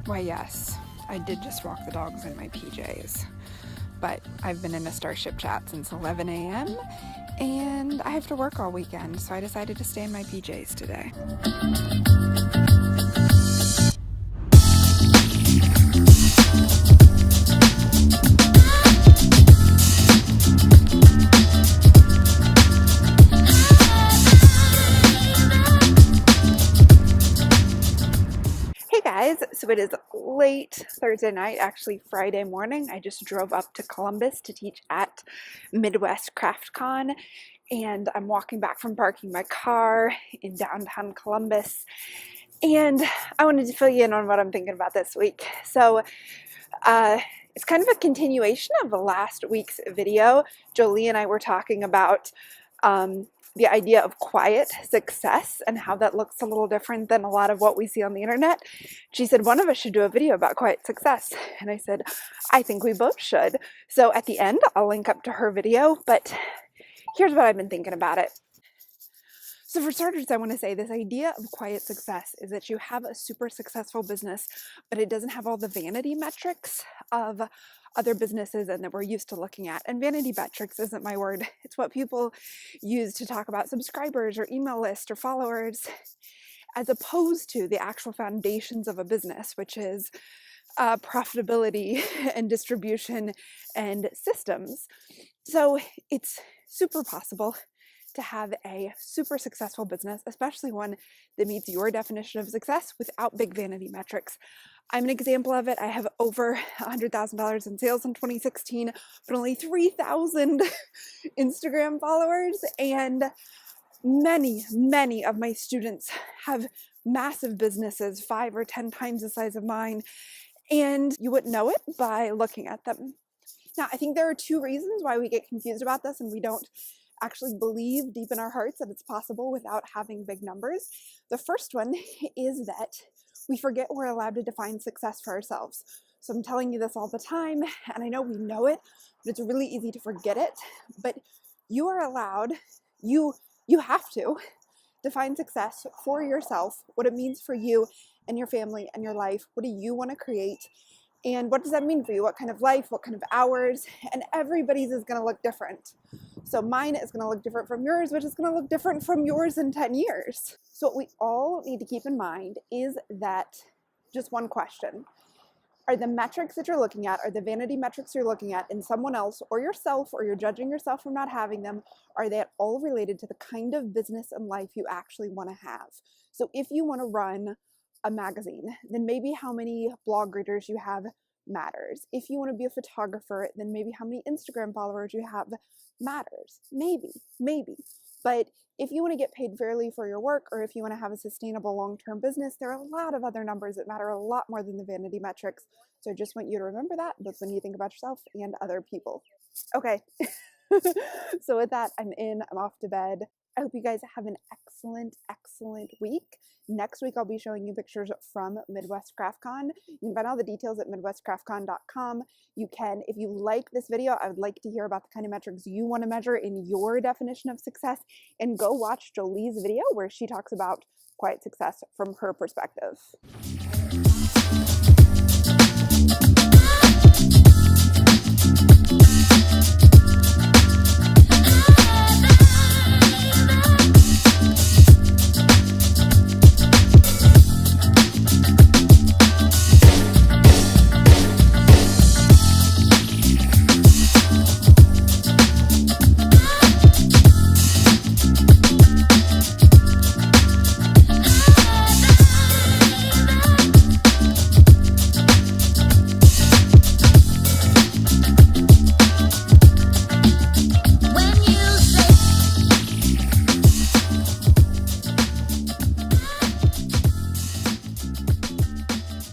Why, yes, I did just walk the dogs in my PJs, but I've been in a Starship chat since 11 a.m. and I have to work all weekend, so I decided to stay in my PJs today. Hey guys, so it is late Thursday night, actually Friday morning. I just drove up to Columbus to teach at Midwest CraftCon, and I'm walking back from parking my car in downtown Columbus, and I wanted to fill you in on what I'm thinking about this week. So it's kind of a continuation of last week's video. Jolie and I were talking about the idea of quiet success and how that looks a little different than a lot of what we see on the internet. She said one of us should do a video about quiet success, and I said I think we both should. So at the end I'll link up to her video, but here's what I've been thinking about it. So for starters, I want to say this idea of quiet success is that you have a super successful business, but it doesn't have all the vanity metrics of other businesses and that we're used to looking at. And vanity metrics isn't my word. It's what people use to talk about subscribers or email lists or followers, as opposed to the actual foundations of a business, which is profitability and distribution and systems. So it's super possible to have a super successful business, especially one that meets your definition of success without big vanity metrics. I'm an example of it. I have over $100,000 in sales in 2016, but only 3,000 Instagram followers, and many of my students have massive businesses, 5 or 10 times the size of mine, and you wouldn't know it by looking at them. Now, I think there are two reasons why we get confused about this and we don't actually believe deep in our hearts that it's possible without having big numbers. The first one is that we forget we're allowed to define success for ourselves. So I'm telling you this all the time, and I know we know it, but it's really easy to forget it. But you are allowed, you have to define success for yourself, what it means for you and your family and your life. What do you want to create? And what does that mean for you? What kind of life, what kind of hours? And everybody's is going to look different. So mine is going to look different from yours, which is going to look different from yours in 10 years. So what we all need to keep in mind is that just one question. Are the metrics that you're looking at, are the vanity metrics you're looking at in someone else or yourself, or you're judging yourself for not having them, are they at all related to the kind of business and life you actually want to have? So if you want to run a magazine, then maybe how many blog readers you have matters. If you want to be a photographer, then maybe how many Instagram followers you have matters. Maybe. But if you want to get paid fairly for your work, or if you want to have a sustainable long-term business, there are a lot of other numbers that matter a lot more than the vanity metrics. So I just want you to remember that. That's when you think about yourself and other people. Okay. So with that, I'm off to bed. I hope you guys have an excellent week. Next week, I'll be showing you pictures from Midwest CraftCon. You can find all the details at midwestcraftcon.com. You can, if you like this video, I would like to hear about the kind of metrics you want to measure in your definition of success, and go watch Jolie's video where she talks about quiet success from her perspective.